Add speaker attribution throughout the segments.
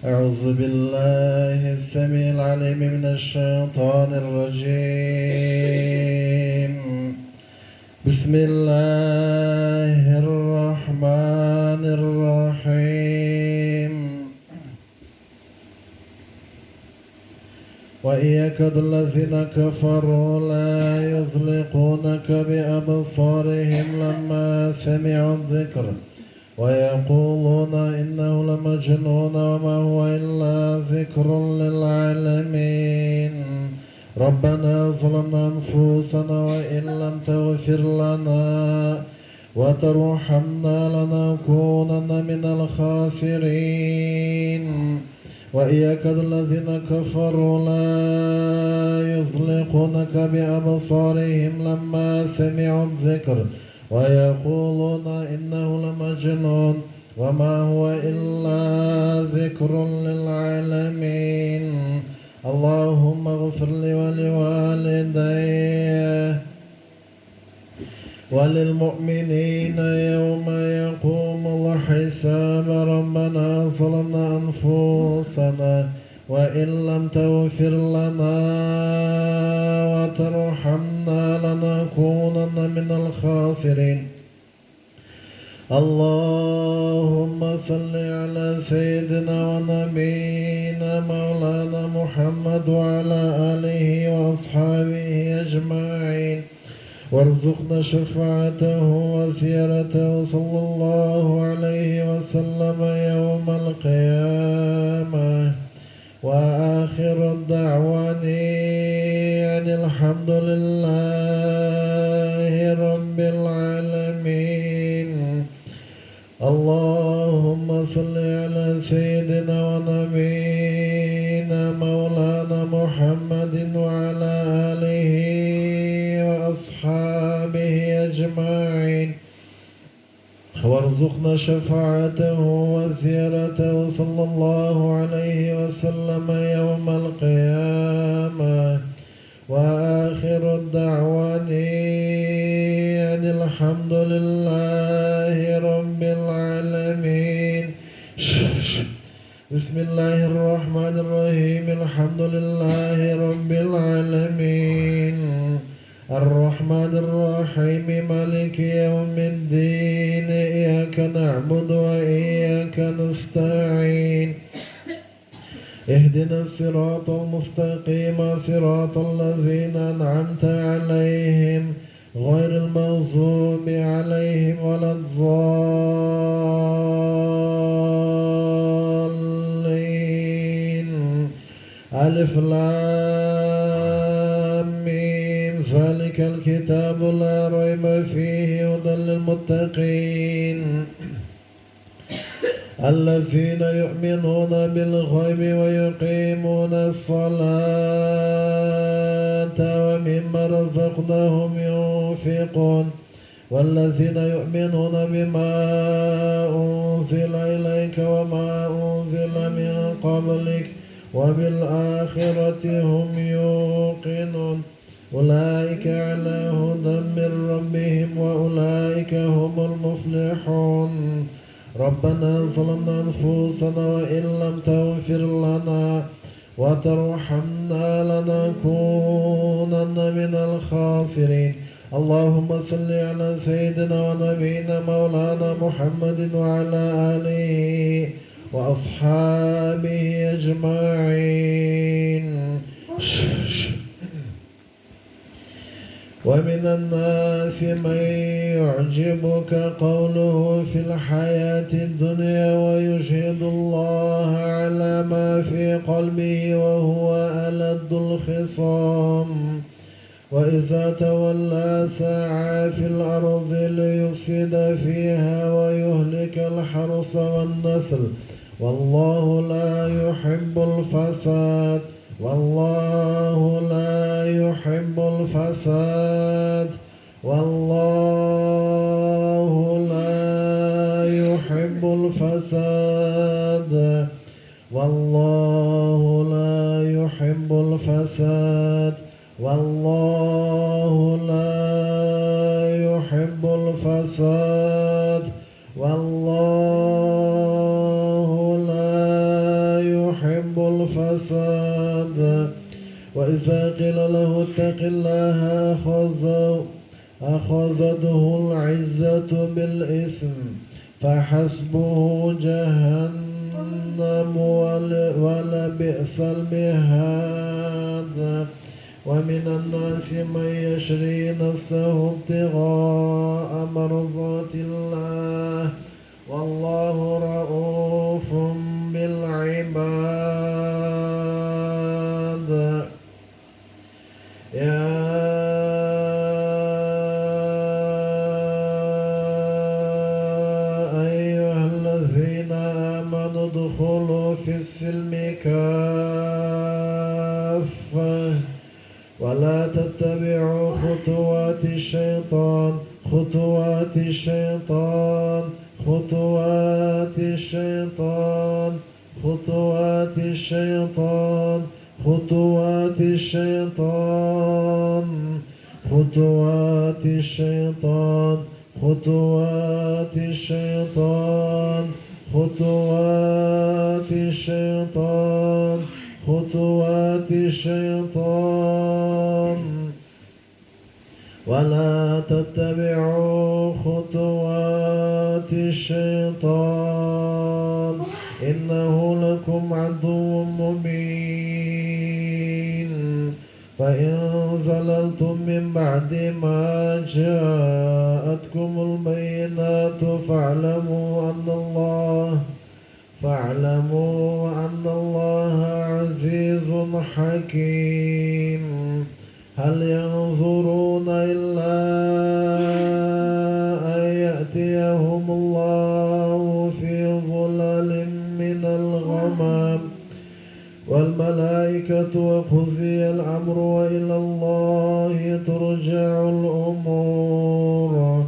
Speaker 1: أعوذ بالله السميع العليم من الشيطان الرجيم. بسم الله الرحمن الرحيم. وإن يكد الذين كفروا لا يزلقونك بأبصارهم لما سمعوا الذكر ويقولون إنه لمجنون وما هو إلا ذكر للعالمين. ربنا ظلمنا أنفسنا وإن لم تغفر لنا وترحمنا لنكونن من الخاسرين. وإن يكاد الذين كفروا لا يزلقونك بأبصارهم لما سمعوا الذكر ويقولون إنه لمجنون وما هو إلا ذكر للعالمين. اللهم اغفر لي ولوالدي وللمؤمنين يوم يقوم الحساب. ربنا ظلمنا أنفسنا وإن لم تغفر لنا وترحمنا لنكونن من الخاسرين. اللهم صل على سيدنا ونبينا مولانا محمد وعلى آله وأصحابه أجمعين وارزقنا شفاعته وزيارته صلى الله عليه وسلم يوم القيامة. وآخر الدعواني أن الحمد لله رب العالمين. اللهم صل على سيدنا ونبينا مولانا محمد وعلى آله وأصحابه أجمعين وارزقنا شفاعته وزيارته صلى الله عليه وسلم يوم القيامة. وآخر الدعواني أن الحمد لله رب العالمين. بسم الله الرحمن الرحيم. الحمد لله رب العالمين الرحمن الرحيم مالك يوم الدين. إياك نعبد وإياك نستعين. اهدنا الصراط المستقيم صراط الذين أنعمت عليهم غير المغضوب عليهم ولا الضالين. ألف لام ميم. ذلك الكتاب لا ريب فيه هدى للمتقين الذين يؤمنون بالغيب ويقيمون الصلاة ومما رزقناهم ينفقون والذين يؤمنون بما أنزل إليك وما أنزل من قبلك وبالآخرة هم يوقنون. أولئك على هدى من ربهم وأولئك هم المفلحون. ربنا ظلمنا أنفسنا وإن لم تغفر لنا وترحمنا لنكونن من الخاسرين. اللهم صل على سيدنا ونبينا مولانا محمد وعلى آله وأصحابه أجمعين. ومن الناس من يعجبك قوله في الحياة الدنيا ويشهد الله على ما في قلبه وهو ألد الخصام. وإذا تولى سعى في الأرض ليفسد فيها ويهلك الحرث والنسل والله لا يحب الفساد. والله لا يحب الفساد. والله لا يحب الفساد. والله لا يحب الفساد. والله لا يحب الفساد. والله لا الفساد وإذا قيل له اتق الله أخذته العزة بالإثم فحسبه جهنم ولبئس المهاد ومن الناس من يشري نفسه ابتغاء مرضات الله والله رؤوف بالعباد يا أيها الذين آمنوا ادخلوا في السلم كافة ولا تتبعوا خطوات الشيطان خطوات الشيطان خطوات الشيطان خطوات الشيطان خطوات الشيطان خطوات الشيطان خطوات الشيطان خطوات الشيطان خطوات الشيطان ولا تتبعوا خطوات الشيطان إنه لكم عدو مبين فإن زللتم من بعد ما جاءتكم البينات فاعلموا أن الله عزيز حكيم هل ينظرون إلا أن يأتيهم الله في ظلل من الغمام والملائكة وقضي الأمر وإلى الله ترجع الأمور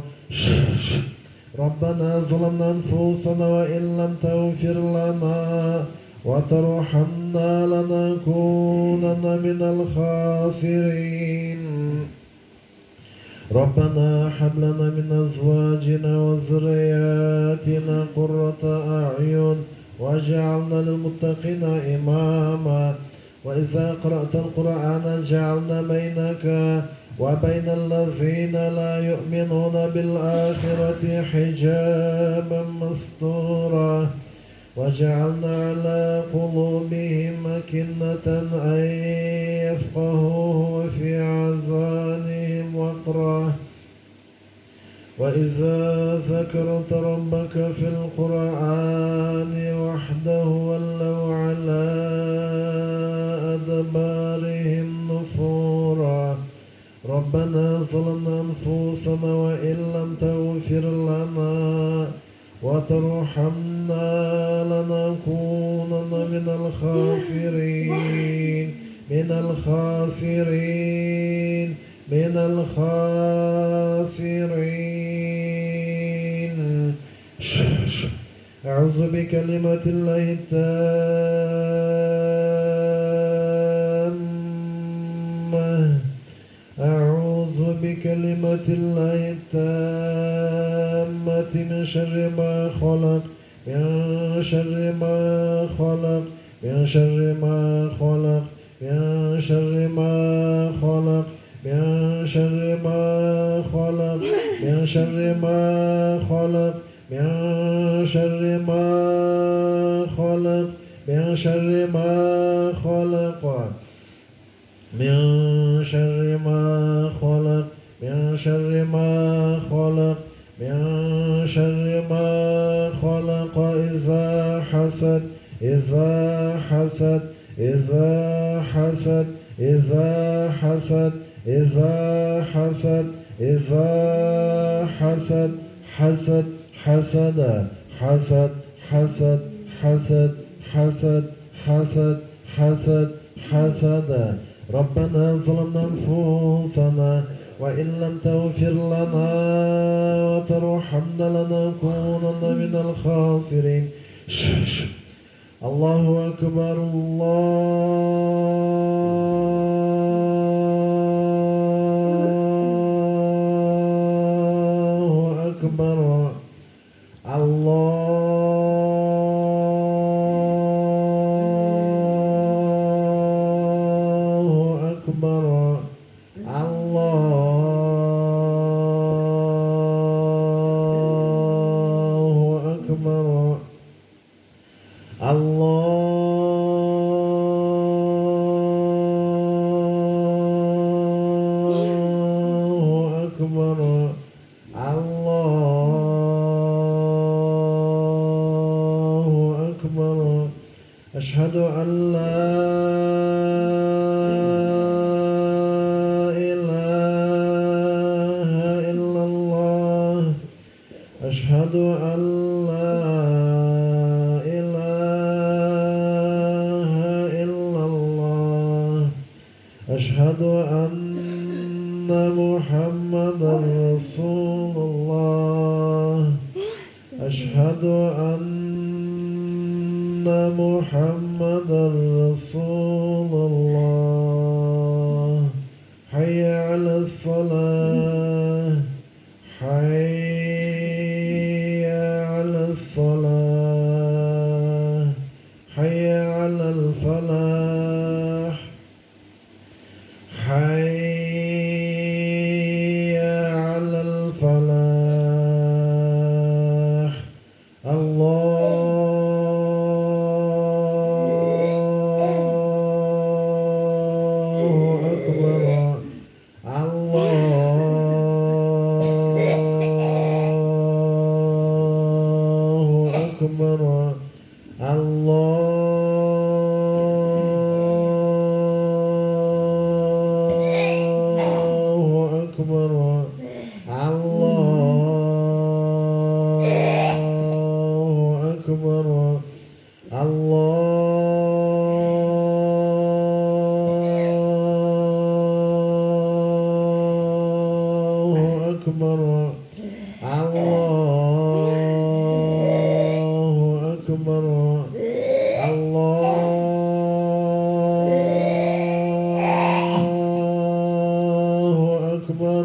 Speaker 1: ربنا ظلمنا أنفسنا وإن لم تغفر لنا وترحمنا لنكونن من الخاسرين ربنا هب لنا من أزواجنا وذرياتنا قرة أعين واجعلنا للمتقين إماما وإذا قرأت القرآن جعلنا بينك وبين الذين لا يؤمنون بالآخرة حجابا مستورا وجعلنا على قلوبهم أكنة أن يفقهوه وفي آذانهم وقرا وإذا ذكرت ربك في القرآن وحده ولوا على أدبارهم نفورا ربنا ظلمنا أنفسنا وإن لم تغفر لنا وترحمنا لنكونن من الخاسرين من الخاسرين من الخاسرين أعوذ بكلمة الله التامة أعوذ بكلمة الله التامة من شر ما خلق من شر ما خلق من شر ما خلق من شر ما خلق من شر ما خلق من شر ما خلق من شر ما خلق من شر ما خلق من شر ما خلق من شر ما خلق من شر ما خلق إذا حسد إذا حسد إذا حسد إذا حسد إذا حسد إذا حسد حسد حسد حسد حسد حسد حسد حسد حسد حسد ربنا ظلمنا أنفسنا وإن لم تغفر لنا وترحمنا لنكونن من الخاسرين الله أكبر الله أكبر الله الله أكبر الله أكبر الله أكبر أشهد أن لا إله إلا الله أشهد أن لا إله إلا الله أشهد أن محمدا رسول الله أشهد أن محمدا رسول الله حي على الصلاة حي على الصلاة حي على الفلاح حي على الفلاح الله أكبر الله أكبر الله أكبر الله أكبر الله أكبر الله أكبر الله أكبر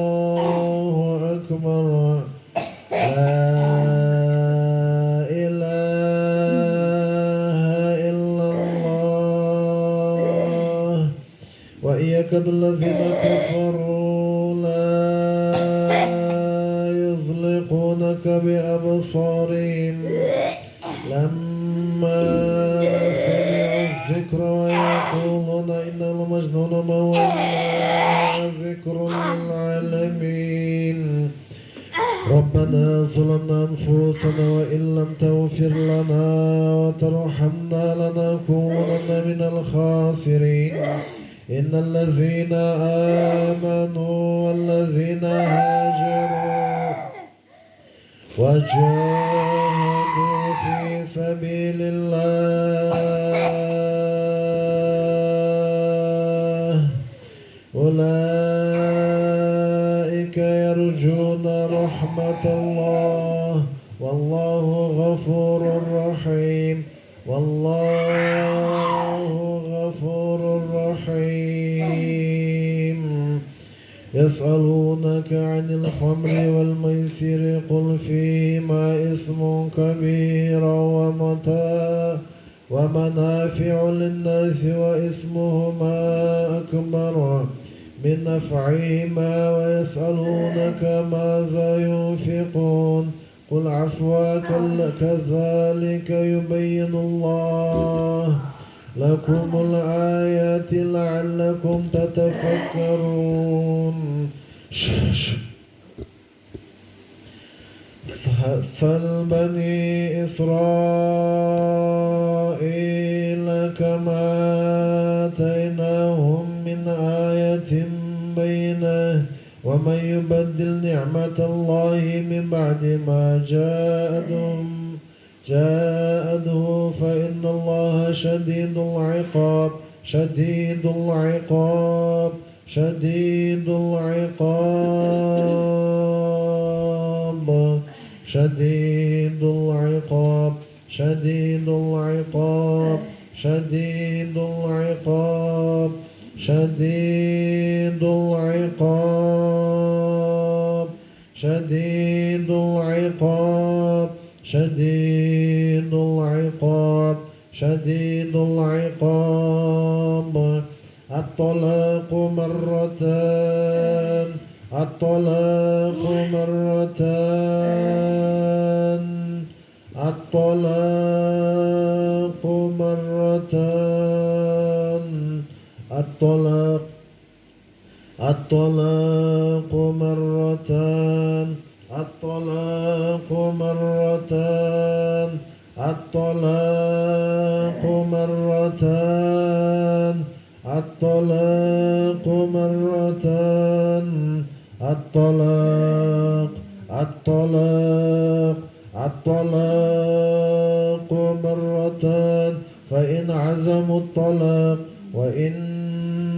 Speaker 1: الله أكبر لا إله إلا الله وإن يكاد الذين كفروا لا يزلقونك بأبصارهم لما سمعوا الذكر ويقولون إنه لمجنون ما هو إلا ذكر للعالمين ربنا ظلمنا أنفسنا وإن لم تغفر لنا وترحمنا لنكونن من الخاسرين إن الذين آمنوا والذين هاجروا وجاهدوا في سبيل الله أولئك يرجون رحمة الله والله غفور رحيم والله غفور رحيم يسألونك عن الخمر والميسر قل فيهما اسم كبير ومنافع للناس واسمهما أكبر من نفعهما ويسألونك ماذا ينفقون قل عفوا كذلك يبين الله لكم الآيات لعلكم تتفكرون سل بني إسرائيل كما آتيناهم من آية بينة ومن يبدل نعمة الله من بعد ما جاءته فإن الله شديد العقاب شديد العقاب شديد العقاب شديد العقاب شديد العقاب شديد العقاب شديد العقاب شديد العقاب شديد العقاب شديد العقاب الطلاق مرتان الطلاق مرتان الطلاق مرتان الطلاق الطلاق مرتان الطلاق مرتان الطلاق مرتان الطلاق مرتان الطلاق الطلاق الطلاق مرتان فإن عزموا الطلاق وإن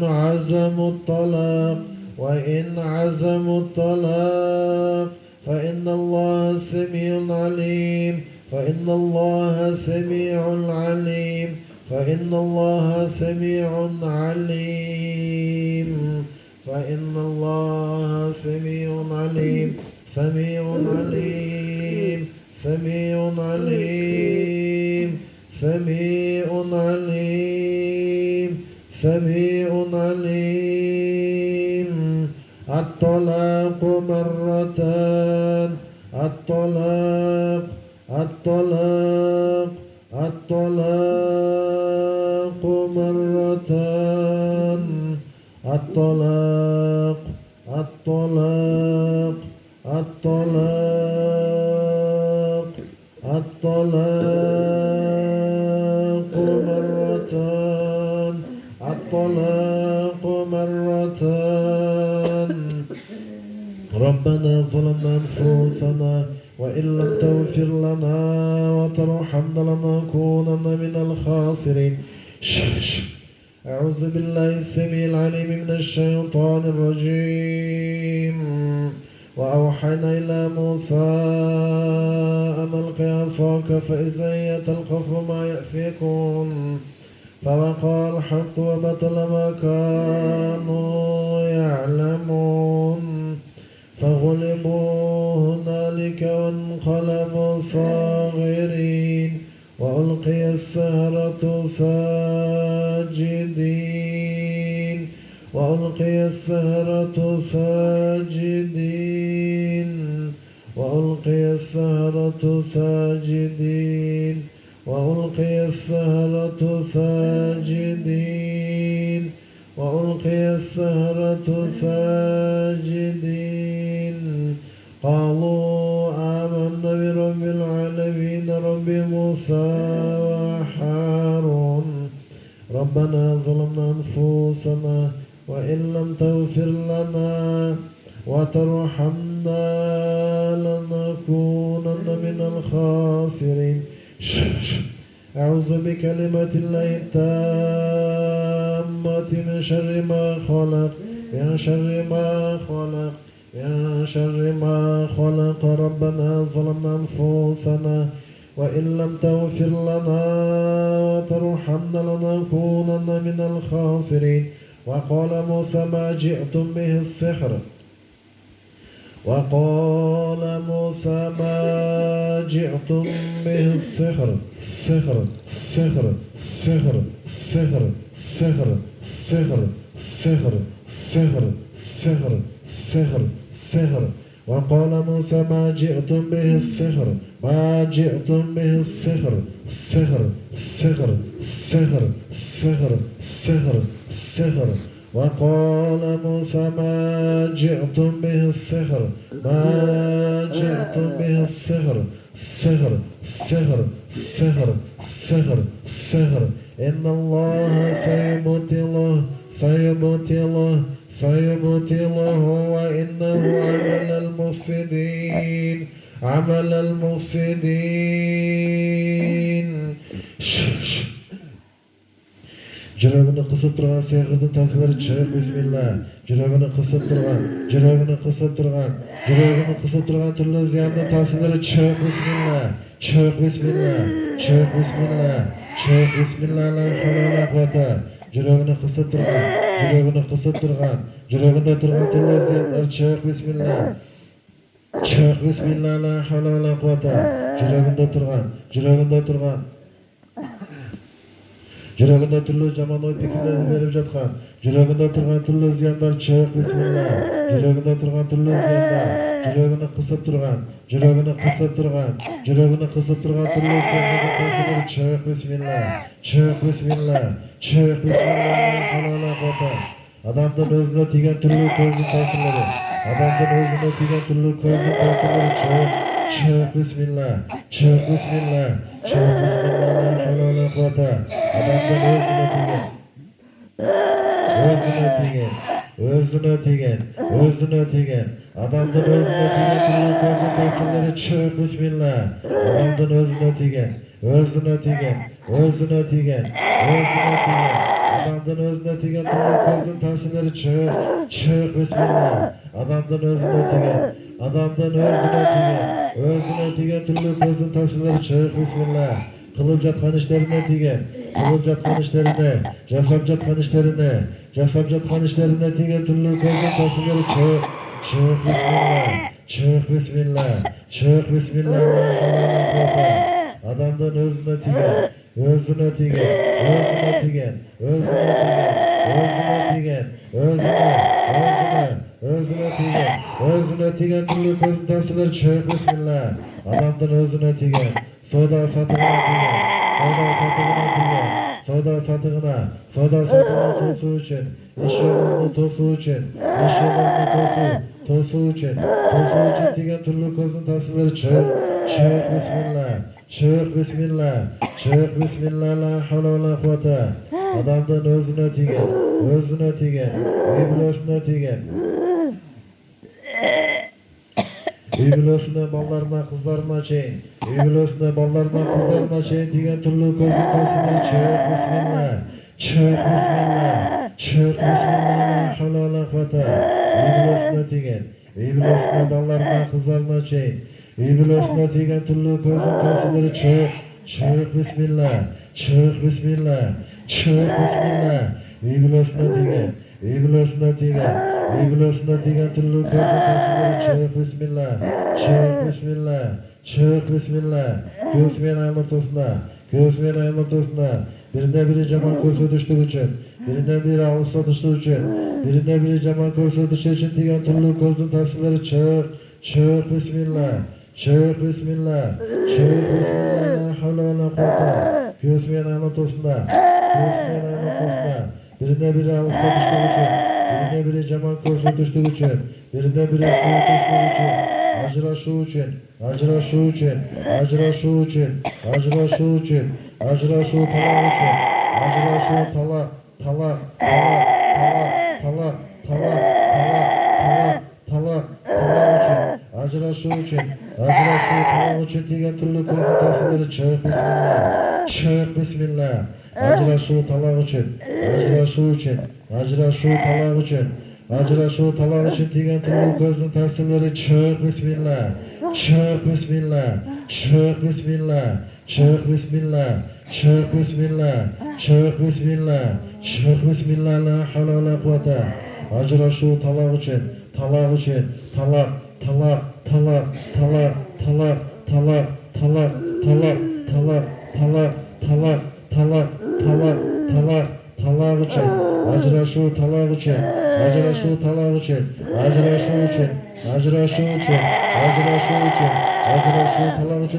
Speaker 1: عزموا الطلاق وإن عزموا الطلاق فإن الله سميع عليم فإن الله سميع عليم فإن الله سميع عليم فإن الله سميع عليم سميع عليم سميع عليم سميع عليم سميع عليم الطلاق مرتان الطلاق الطلاق الطلاق مرتان الطلاق الطلاق الطلاق الطلاق مرتان الطلاق مرتان ربنا ظلمنا أنفسنا وإن لم تغفر لنا وترحمنا لنكونن من الخاسرين. أعوذ بالله السميع العليم من الشيطان الرجيم. وأوحينا إلى موسى أن ألق عصاك فإذا هي تلقف ما يأفكون فوقع الحق وبطل ما كانوا يعلمون فغلبوا هنالك وانقلبوا صاغرين وألقي السحرة ساجدين وألقي السحرة ساجدين وألقي السحرة ساجدين وألقي السحرة ساجدين وألقي السحرة ساجدين قالوا آمنا برب العالمين رب موسى وهارون ربنا ظلمنا أنفسنا وإن لم تغفر لنا وترحمنا لنكونن من الخاسرين. أعوذ بكلمات الله التامة من شر ما خلق من شر ما خلق من شر ما خلق ربنا ظلمنا أنفسنا وإن لم تغفر لنا وترحمنا لنكونن من الخاسرين. وقال موسى ما جئتم به السحر وقال موسى ما جئتم به السحر سحر سحر سحر سحر سحر سحر سحر سحر سحر سحر سحر وقال موسى ما جئتم به السحر ما جئتم به السحر سحر سحر سحر سحر سحر سحر وقال موسى ما جئتم به السحر ما جئتم به السحر سحر سحر سحر سحر سحر إن الله سيبطله سيبطله سيبطله وإنه عمل المفسدين عمل المفسدين. Жүрегini қысып тұрған сиқырдың тәсілері шығып бисмилла. Жүрегini қысып тұрған түрлі зиянның тәсілері шығып бисмилла. Шығып бисмилла. Шығып бисмилла. Шығып бисмилла. Ла хаула ва ла қуввата. Жүрегini қысып тұрған жүрегінде тұрған түрлі зияндар шығып бисмилла. Шығып бисмилла. Ла хаула ва ла қуввата. Жүрегінде түрлі жаман ой пікірлерді беріп жатқан Жүрегінде тұрған түрлі зияндар чык, бисмилла. Жүрегінде тұрған түрлі зияндар, жүрегini қысып тұрған, жүрегini қысып тұрған, жүрегini қысып тұрған түрлі зияндар тәсілдері чык, бисмилла. Чык, бисмилла. Чык, бисмилла. Адамдың өзіне тиген түрлі көздің тәсілдері, адамдың өзіне тиген түрлі көздің тәсілдері чык. Чык, бисмилла. Чык, бисмилла. Чык, бисмилла. Адамдың өзіне тиген, өзіне тиген, адамдың өзіне тиген түрлі көздің тәсілдері чык, бисмилла. Адамдың өзіне тиген, адамдың өзіне тиген түрлі көздің тәсілдері чык, бисмилла. Адамдың өзіне тиген, өзіне тиген түрлі көздің тәсілдері чык, бисмилла. Kılıp жатқан işlerine тиген, kılıp жатқан işlerine, жасап жатқан işlerine тиген түрлі көздің тәсілдері чык, бисмилла. Чык, бисмилла. Адамдың өзіне тиген, өзіне тиген түрлі көздің тәсілдері чык, бисмилла. Адамдың өзіне тиген, сауда сатығына тосу үшін, еш жолын тосу үшін тиген түрлі көздің тәсілдері чык, бисмилла. Ла хавла ва ла куввата. Адамдың өзіне тиген, үй бүлесіне, балаларына, қыздарына чейін, тиген түрлі көздің тәсілдері чык, бисмилла. Ла хавла ва ла куввата. Үй бүлесіне, балаларына, қыздарына чейін, үй бүлесіне тиген түрлі көздің тәсілдері чык, бисмилла. Үй бүлесіне тиген, түрлі көздің тәсілдері чык, бисмилла. Көзімен айын ортасында, біріне-бірі жаман көрсетіштік үшін, біріне-бірі алыстатыштық үшін, біріне-бірі жаман көрсетіші үшін тиген түрлі көздің тәсілдері чык, бисмилла. Ла хавла ва ла куввата. Көзімен айын ортасында, біріне-бірі алыстатыштық үшін, біріне-бірі жаман көрсетіштік үшін, біріне-бірі суытыштық үшін, ажырашу үшін, талақ үшін тиген түрлі көздің тәсілдері чык, бисмилла. Ажырашу талақ үшін тиген түрлі көздің тәсілдері чык, бисмилла. Ла хавла ва ла куввата. Ажырашу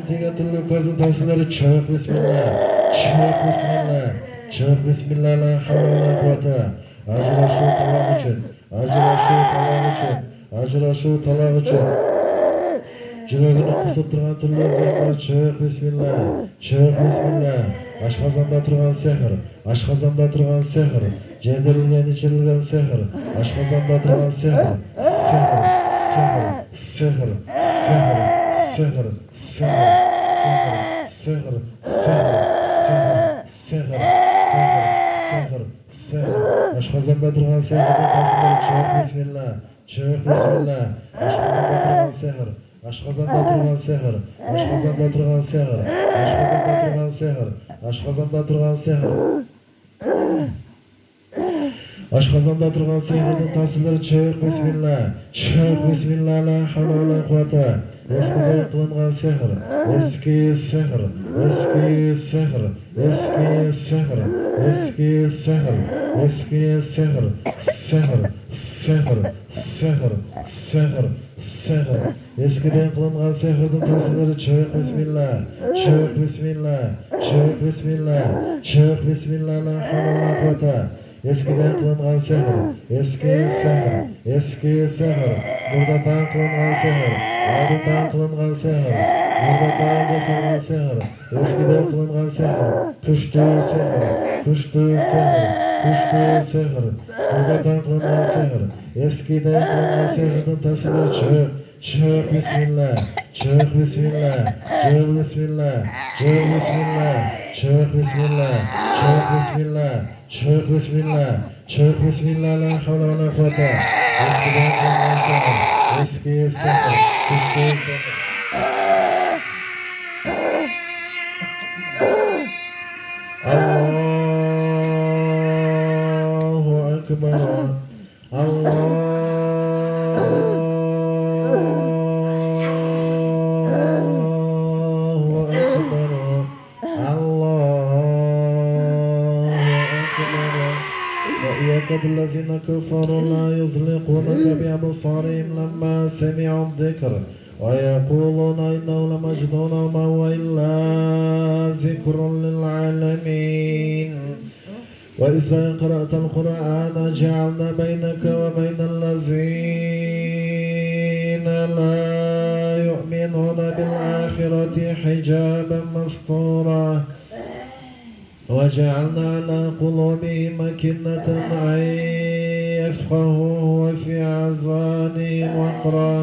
Speaker 1: талақ үшін, тиген түрлі көздің тәсілдері чык, бисмилла. Ла хавла ва ла куввата. Ажырашу талақ үшін, жүрегini қысып тұрған түрлі зияндар чык, бисмилла. Ашқазанда тұрған сехір, жедірілген, içirilген сехір, ашқазанда тұрған сехір, ашқазанда тұрған сехірдің тәсілдері чык, бисмилла. Ашқазанда тұрған сехір, Aşkazanda turgan sehrinin tasirleri çık bismillah. Çık bismillah la havle ve la kuvvete. Eskiden kılıngan sehr. Eski sehr. Eski sehr. Eski sehr. Eski sehr. Eski sehr. Sehr. Sehr. Sehr. Sehr. Sehr. Eskiden kılıngan sehrin tasirleri çık bismillah. Çık bismillah. Çık bismillah. Çık bismillah la havle ve la kuvvete. Eskiden kılıngan sehr, eski sehr, eski sehr, murdatan kılıngan sehr, aldından kılıngan sehr, murdatan jasalgan sehr, eskiden kılıngan sehr, kuştu sehr, kuştu sehr, kuştu sehr, murdatan kılıngan sehr, eskiden kılıngan sehrden tasirleri çık. Çık bismillah, çık bismillah, çık bismillah, çık bismillah, çık bismillah, çık bismillah, çık bismillah, çık bismillah la havle ve la kuvvete. Eskiden kılıngan sehr, eski sehr, kuştu sehr. Allahu Ekber, Allahu Ekber, Allahu Ekber. وَإِيَّكَدُ الَّذِينَ كَفَرُوا لَا يُزْلِقُونَكَ بِأَبْصَارِهِمْ لَمَّا سَمِعُوا الذِّكْرَ وَيَقُولُونَ إِنَّهُ لَمَجْنُونٌ وَمَا هُوَ إِلَّا ذِكْرٌ لِلْعَالَمِينَ وَإِذَا قَرَأْتَ الْقُرْآنَ جَعَلْنَا بَيْنَكَ وَبَيْنَ الَّذِينَ لَا يُؤْمِنُونَ بِالْآخِرَةِ حِجَابًا مَسْتُورًا وجعلنا على قلوبهم أكنة أن يفقهوه وفي آذانهم وقرا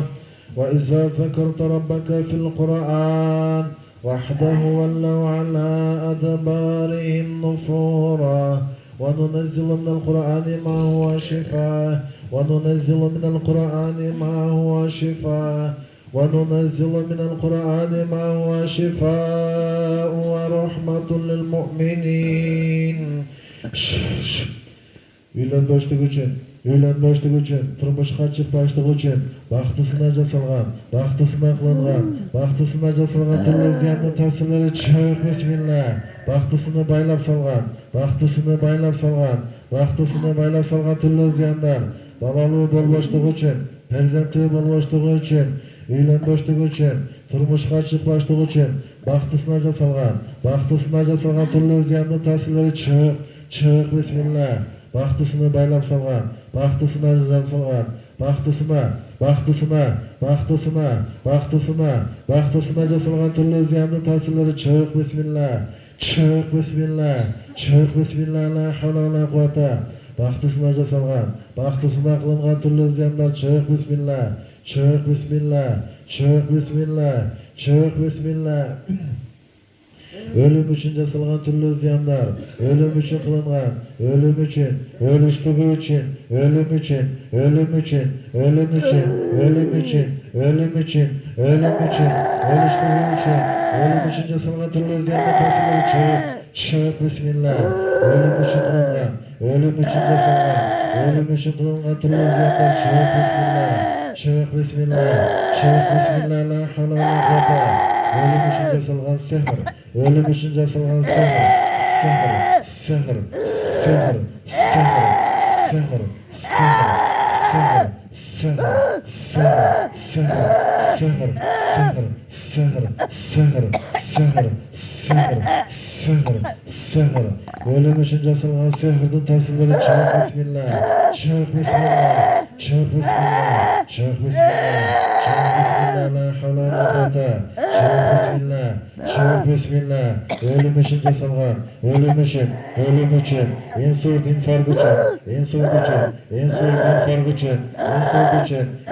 Speaker 1: وإذا ذكرت ربك في القرآن وحده ولوا على أدبارهم نفورا وننزل من القرآن ما هو شفاء وننزل من القرآن ما هو شفاء وننزل من القرآن ما هو شفاء ورحمة للمؤمنين. Үйленбештік үшін, тұрмышқа шықпаштық үшін, бақтысына жасалған, бақтысына қылынған, бақтысына жасалған түрлі зиянның тәсірлері çık бисмилlah. Бақтысыны байлап салған, бақтысыны байлап салған, бақтысыны байлап салған түрлі зияндар, балалы болбоштығы үшін, перзенті болбоштығы үшін, үйленбештік үшін, тұрмышқа шықпаштық үшін, бақтысына жасалған түрлі зиянның тәсірлері çık бисмилlah. Бақтысыны байлап салған, бақтысына жасалған, бақтысына жасалған түрлі зиянның тәсірлері çık бисмилlah. Çık bismillah, çık bismillah la havle ve la kuvvete. Бақтысына жасалған, бақтысына қылынған түрлі зияндар çık bismillah, çık bismillah, çık bismillah, çık bismillah. Ölüm için жасалған түрлі зияндар, ölüm için қылынған, ölüm için, ölüştüğü için, ölüm için, ölüm için, ölüm için, ölüm için, ölüm için, ölüm için, ölüştüğü için, ölüm için жасалған түрлі зияндар тәсірлері çık bismillah. Ölüm için қылынған, ölüm için жасалған, ölüm için қылынған түрлі зияндар çık bismillah, çık bismillah, çık bismillah la havle ve la kuvvete. Ölüm için жасалған sehr, ölüm için жасалған sehr, sehr, sehr, sehr, sehr, sehr, sehr, sehr, ölüm için жасалған sehrдің тәсірлері çık bismillah, çık bismillah, çık bismillah, çık bismillah, çık bismillah la havle ve la kuvvete, çık bismillah, çık bismillah. Ölüm için жасалған, ölüm için, insult infarkt için, insult için, infarkt için,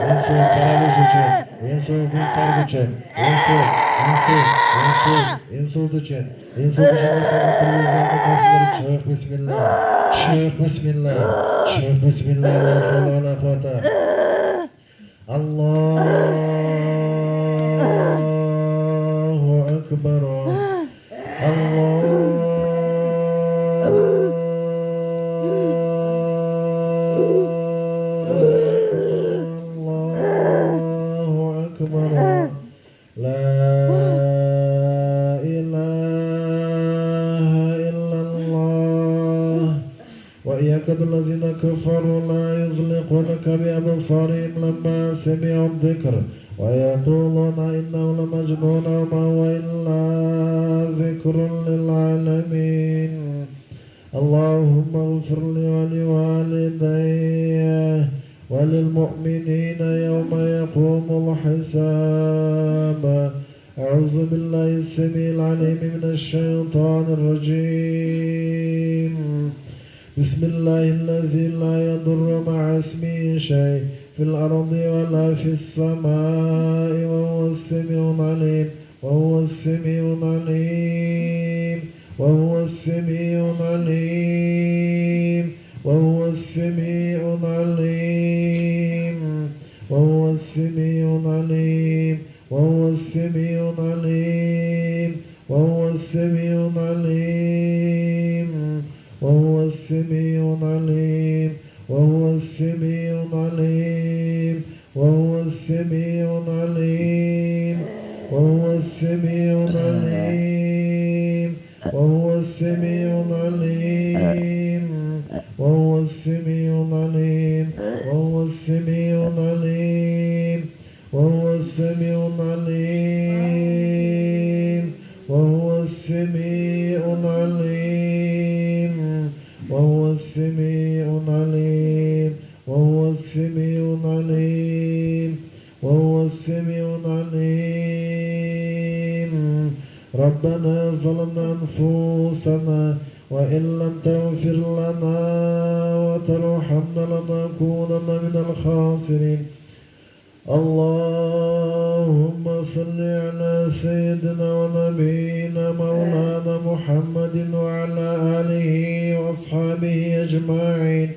Speaker 1: insult paraliz için, insult infarkt için, insult için жасалған түрлі зиянның тәсірлері çık bismillah, çık bismillah, çık bismillah la havle ve la kuvvete. Allahu Ekber, Allahu كفروا لا يزلقونك بأبصارهم لما سمعوا الذكر ويقولون إنه لمجنون وما هو إلا ذكر للعالمين. اللهم اغفر لي ولوالدي وللمؤمنين يوم يقوم الحساب. أعوذ بالله السميع العليم من الشيطان الرجيم. بسم الله الذي لا يضر مع اسمه شيء في الأرض ولا في السماء وهو السميع العليم وهو السميع العليم وهو السميع العليم وهو السميع العليم وهو السميع العليم وهو السميع العليم وهو السميع العليم وهو السميع العليم وهو السميع العليم وهو السميع العليم وهو السميع العليم وهو السميع العليم وهو السميع العليم وهو السميع العليم وهو السميع العليم وهو السميع العليم وهو السميع العليم وهو السميع العليم وهو السميع العليم. ربنا ظلمنا أنفسنا وإن لم تغفر لنا وترحمنا لنكونن من الخاسرين. اللهم صل على سيدنا ونبينا مولانا محمد وعلى آله وأصحابه أجمعين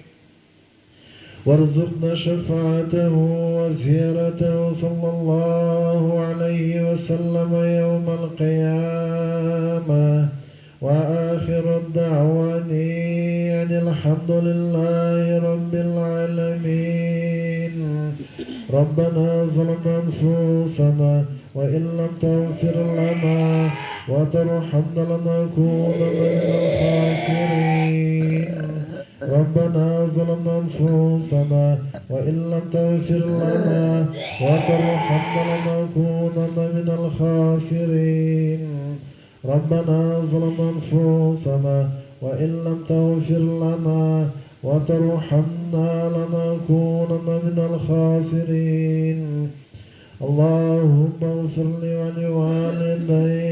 Speaker 1: وارزقنا شفاعته وزيارته صلى الله عليه وسلم يوم القيامة. وآخر الدعواني أن الحمد لله رب العالمين. ربنا ظلمنا أنفسنا وإن لم تغفر لنا وترحمنا لنكونن من الخاسرين. ربنا ظلمنا أنفسنا وإن لم تغفر لنا وترحمنا لنكونن من الخاسرين. ربنا ظلمنا أنفسنا وإن لم تغفر لنا وترحمنا لنكونن من الخاسرين. اللهم اغفر لي ولوالدي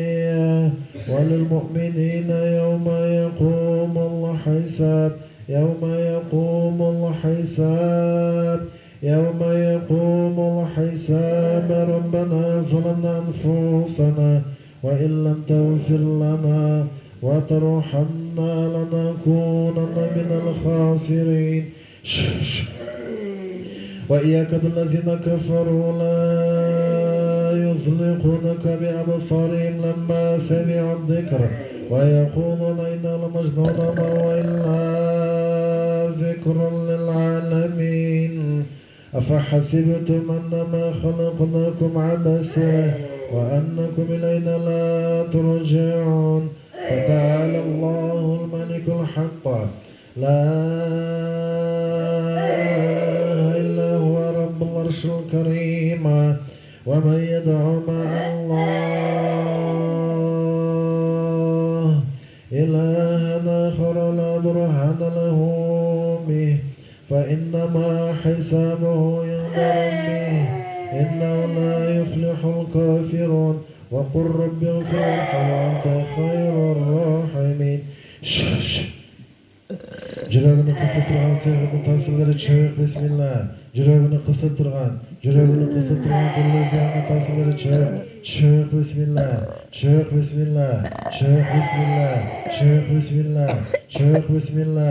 Speaker 1: وللمؤمنين يوم يقوم الحساب يوم يقوم الحساب يوم يقوم الحساب. ربنا ظلمنا أنفسنا وإن لم تغفر لنا وترحمنا لنكونن من الخاسرين. وإياك الذين كفروا لا يزلقونك بأبصارهم لما سمعوا الذكر ويقولون إنه لمجنون وما هو إلا ذكر للعالمين. أفحسبتم أنما خلقناكم عبثا وأنكم إلينا لا ترجعون. فتعالى الله الملك الحق لا إله إلا هو رب العرش الكريم. ومن يدعو مع الله إلها آخر لا برهان له به فإنما حسابه عند ربه إنه لا يفلح الكافرون. وقل رب اغفر وارحم وأنت خير الراحمين. Жүрегini қысып тұрған сыйғырдың тасылары чөйік бисмилла. Жүрегini қысып тұрған түрлі зияны тасылары чөйік бисмилла. Чөйік бисмилла. Чөйік бисмилла. Чөйік бисмилла. Чөйік бисмилла.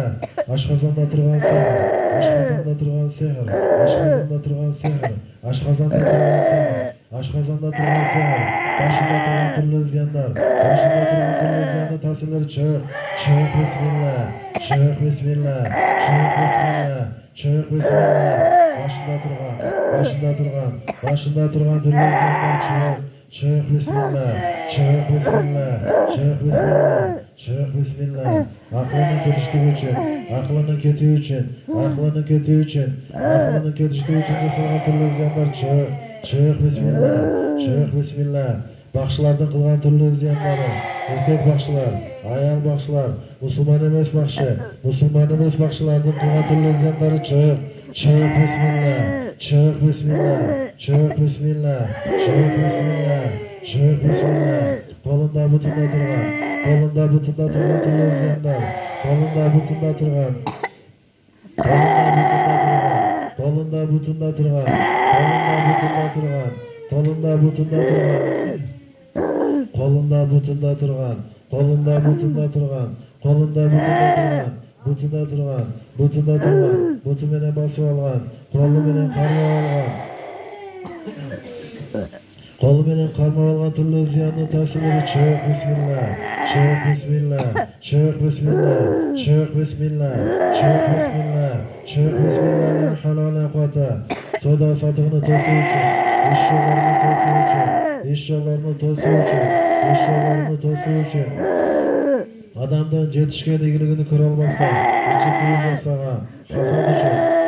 Speaker 1: Ашқазанда тұрған сиғыр. Ашқазанда тұрған сиғыр. Ашқазанда тұрған сиғыр. Ашқазанда тұрған сиғыр. Ашқазанда тұрған сиғыр. Башында тұрған түрлі зияндар. Башында тұрған түрлі зиянды тасылары чөйік бисмилла. Чөйік бисмилла. Чөйік бисмилла. Чөйік бисмилла. Башында тұрған түрлі зияндар чөйік бисмилла. Чөйік бисмилла. Чөйік бисмилла. çık bismillah. Aklının ketiştiği için, aklının ketiği için, aklının ketiği için, aklının ketiştiği için cesalgan türlü ziyanlar çık bismillah, çık bismillah. Bakışlardan kılgan türlü ziyanları, erkek bakışlar, ayal bakışlar, Müslüman emes bakışı, Müslüman emes bakışlardan kılgan türlü ziyanları çık bismillah, çık bismillah, çık bismillah, çık bismillah, çık bismillah. Kolunda butunda turgan, kolunda butunda turgan türlü ziyanlar, kolunda butunda turgan, kolunda butunda turgan, kolunda butunda turgan, kolunda butunda turgan, kolunda butunda turgan, kolunda butunda turgan, butunda turgan, butunda turgan, butu menen basıp algan, kolu menen karmap algan, kolu menen karmap algan türlü ziyanın tasviri çık bismillah, çık bismillah, çık bismillah, çık bismillah, çık bismillah, çık bismillah, la havle ve la kuvvete. Soda satığını tosu için, iş yollarını tosu için, iş yollarını tosu için, iş yollarını tosu için. Adamdan yetişken igiligini kır olmasa, içi kıyım jasaga,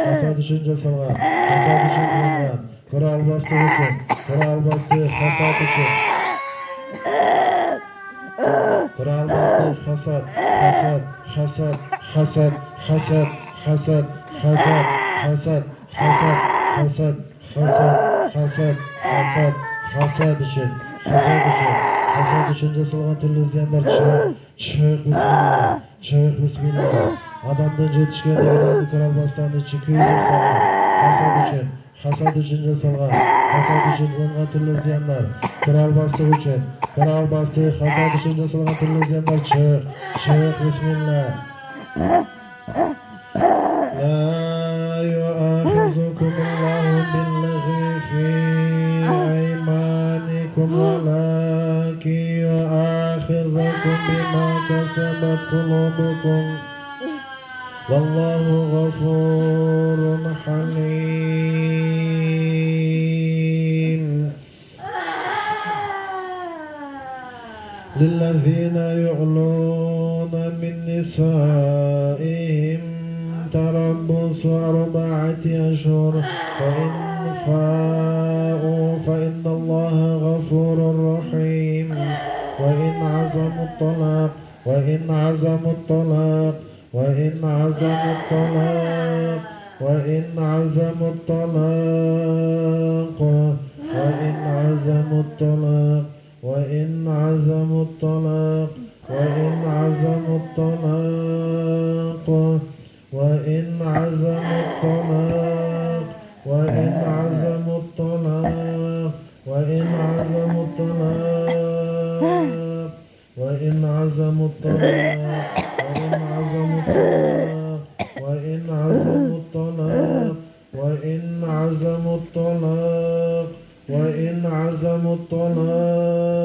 Speaker 1: hasad için jasalga, hasad için kılıngan, kır albastığı için, kır albastığı hasad için. Kır albastığı hasad, hasad, hasad, hasad, hasad, hasad, hasad, hasad, hasad, hasad, hasad, hasad, hasad, hasad için, hasad için, hasad için jasalgan türlü ziyanlar çık bismillah, çık bismillah. Adamdan yetişken igiligini kır albastığı için kıyım jasaga, hasad için jasalgan, hasad için kılıngan türlü ziyanlar, kır albastığı için, kır albastığı hasad için jasalgan türlü ziyanlar çık bismillah. لا يؤاخذكم الله باللغو في أيمانكم ولكن يؤاخذكم بما كسبت قلوبكم والله غفور حليم للذين يعلون من نسائهم تربص 4 أشهر فإن فاءوا فإن الله غفور رحيم وإن عزموا الطلاق وإن عزموا الطلاق وإن عزموا الطلاق وإن عزموا الطلاق وإن عزموا الطلاق وإن عزموا الطلاق وإن عزموا الطلاق وإن عزموا الطلاق وإن عزموا الطلاق وإن عزموا الطلاق وإن عزموا الطلاق وإن عزموا الطلاق وإن عزموا الطلاق وإن عزموا الطلاق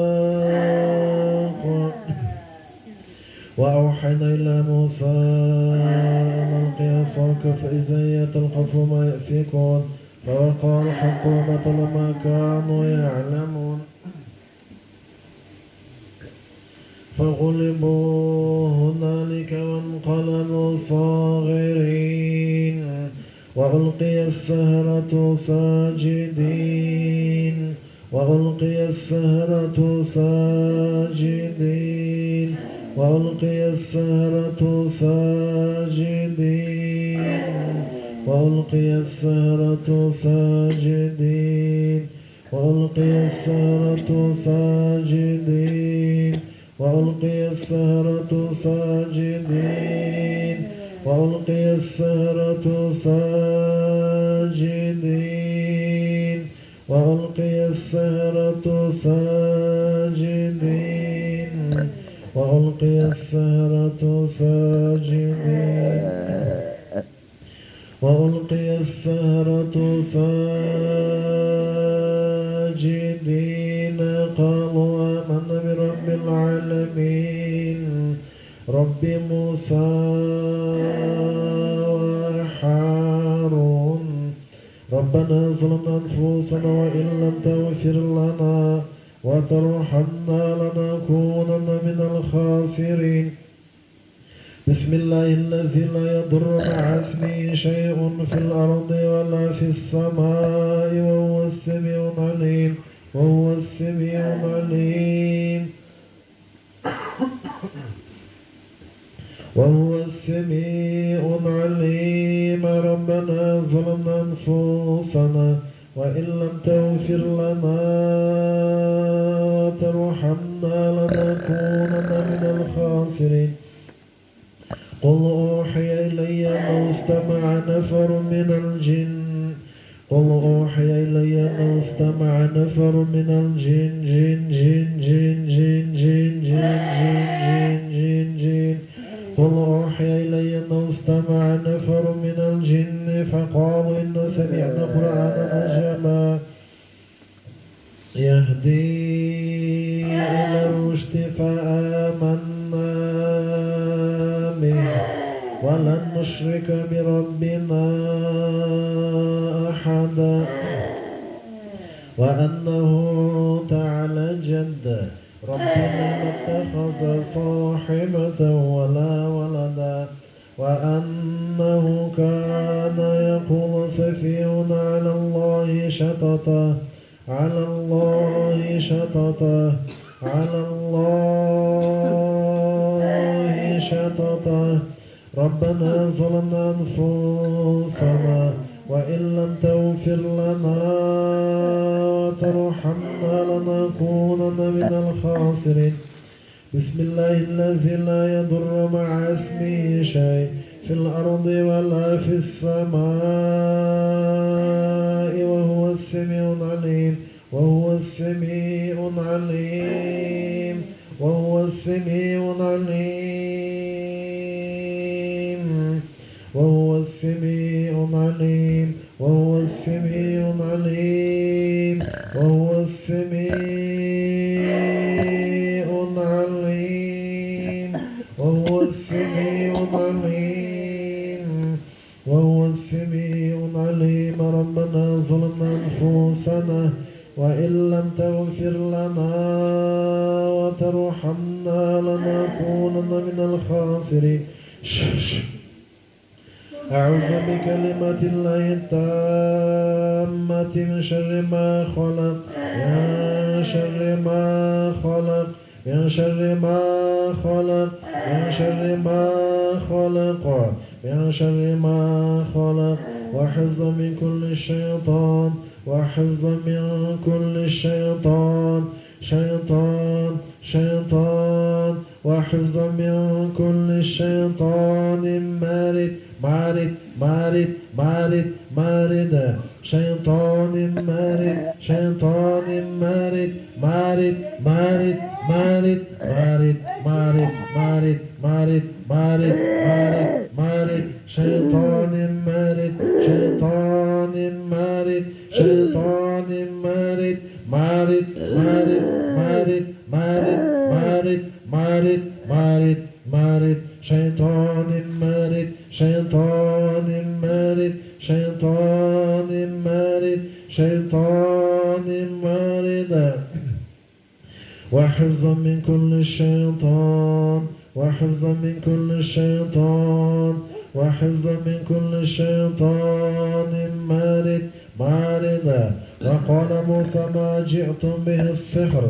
Speaker 1: وأوحينا إلى موسى أن ألقي عصاك فإذا هي تلقف ما يأفكون فوقع الحق وبطل ما كانوا يعلمون فغلبوا هنالك وانقلبوا صاغرين وألقي السحرة ساجدين وألقي السحرة ساجدين وألقي السحرة ساجدين وألقي السحرة ساجدين وألقي السحرة ساجدين وألقي السحرة ساجدين وألقي السحرة ساجدين وألقي السحرة ساجدين وألقي السحرة ساجدين وألقي السحرة ساجدين قالوا آمنا برب العالمين رب موسى وهارون ربنا ظلمنا أنفسنا وإن لم تغفر لنا وترحمنا لنكونن من الخاسرين. بسم الله الذي لا يضر مع اسمه شيء في الأرض ولا في السماء وهو السميع العليم وهو السميع العليم وهو السميع العليم. ربنا ظلمنا أنفسنا وإن لم تغفر لنا وترحمنا لنكونن من الخاسرين. قل أوحي إلي أنه استمع نفر من الجن قل أوحي إلي أنه استمع نفر من الجن قل أوحي إلي أنه استمع نفر من الجن فقالوا إن سمعنا قرآنا عجبا يهدي إلى الرشد فآمنا به ولن نشرك بربنا أحدا وأنه تعالى جد ربنا ما اتخذ صاحبة ولا ولدا وأنه كان يقول سفيهنا على الله شططا على الله شططا على الله شططا. ربنا ظلمنا أنفسنا وإن لم تغفر لنا وترحمنا لنكونن من الخاسرين. بسم الله الذي لا يضر مع اسمه شيء في الأرض ولا في السماء وهو السميع العليم وهو السميع العليم وهو السميع العليم وهو السميع العليم وهو السميع العليم وهو السميع العليم وهو السميع العليم وهو السميع العليم. ربنا ظلمنا أنفسنا وإن لم تغفر لنا وترحمنا لنكونن من الخاسرين. أعوذ بكلمات الله التامة من شر ما خلق من شر ما خلق من شر ما خلق من شر ما خلق من شر ما خلق وحفظا من كل شيطان وحفظا من كل شيطان وحفظا من كل شيطان مارد شيطان مارد وحفظا من كل شيطان وحفظا من كل شيطان وحفظا من كل شيطان مارد وقال موسى ما جئتم به السحر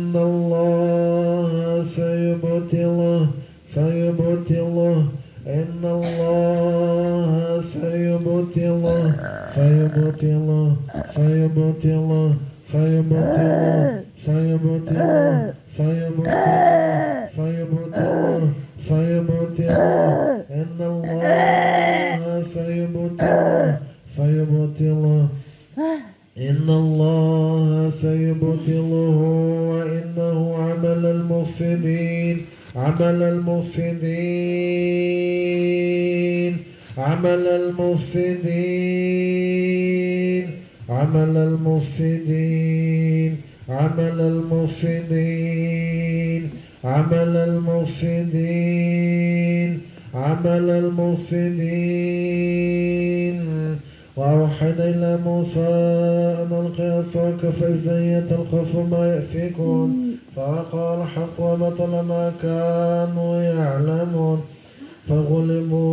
Speaker 1: إن الله سيبطله إن الله سيبطله سيبوت الله سيبوت الله سيبوت الله سيبوت الله إن الله سيبوت الله سيبوت الله إن الله سيبطله وإنه عمل المفسدين عمل المفسدين عمل المفسدين عمل المفسدين عمل المفسدين عمل المفسدين عمل المفسدين وأوحينا إلى موسى أن ألقي عصاك فإذا هي تلقف ما يأفكون فوقع الحق وبطل ما كانوا يعلمون